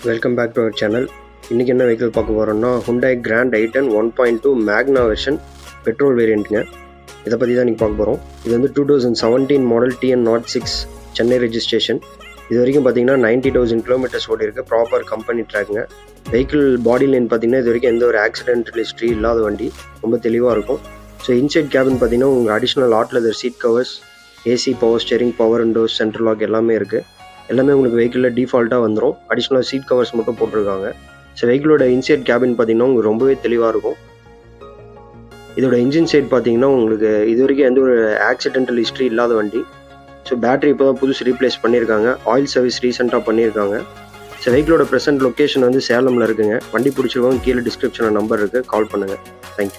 Welcome back to our channel. இன்றைக்கி என்ன vehicle பார்க்க போகிறோம்னா Hyundai Grand i10 1.2 மேக்னா வெர்ஷன் பெட்ரோல் வேரியண்ட்டுங்க. இதை பற்றி தான் இன்றைக்கி பார்க்க போகிறோம். இது வந்து 2017 மாடல் TN06 சென்னை ரெஜிஸ்ட்ரேஷன். இது வரைக்கும் பார்த்தீங்கன்னா 90,000 கிலோமீட்டர்ஸ் ஓடி இருக்குது. ப்ராப்பர் கம்பெனி ட்ராக்குங்க. வெஹிக்கிள் பாடி லைன் பார்த்தீங்கன்னா இது வரைக்கும் எந்த ஒரு ஆக்சிடென்டல் ஹிஸ்ட்ரி இல்லாத வண்டி, ரொம்ப தெளிவாக இருக்கும். ஸோ இன்சைட் கேபின் பார்த்தீங்கன்னா உங்களுக்கு additional hot leather seat covers, AC, power steering, power windows, central lock எல்லாமே இருக்குது. எல்லாமே உங்களுக்கு வெஹிக்கிளில் டிஃபால்ட்டாக வந்துடும். அடிஷ்னலாக சீட் கவர்ஸ் மட்டும் போட்டிருக்காங்க. ஸோ வெஹிக்கிளோட இன்சைட் கேபின் பார்த்தீங்கன்னா உங்களுக்கு ரொம்பவே தெளிவாக இருக்கும். இதோட இன்ஜின் சைட் பார்த்தீங்கன்னா உங்களுக்கு இது வரைக்கும் எந்த ஒரு ஆக்சிடென்டல் ஹிஸ்ட்ரி இல்லாத வண்டி. ஸோ பேட்டரி இப்போ தான் புதுசு ரீப்ளேஸ் பண்ணியிருக்காங்க. ஆயில் சர்வீஸ் ரீசெண்டாக பண்ணியிருக்காங்க. ஸோ வெஹிக்கிளோட ப்ரெசென்ட் லொக்கேஷன் வந்து சேலமில் இருக்குங்க. வண்டி பிடிச்சிருக்கவங்க கீழே டிஸ்கிரிப்ஷனில் நம்பர் இருக்குது, கால் பண்ணுங்கள். தேங்க்யூ.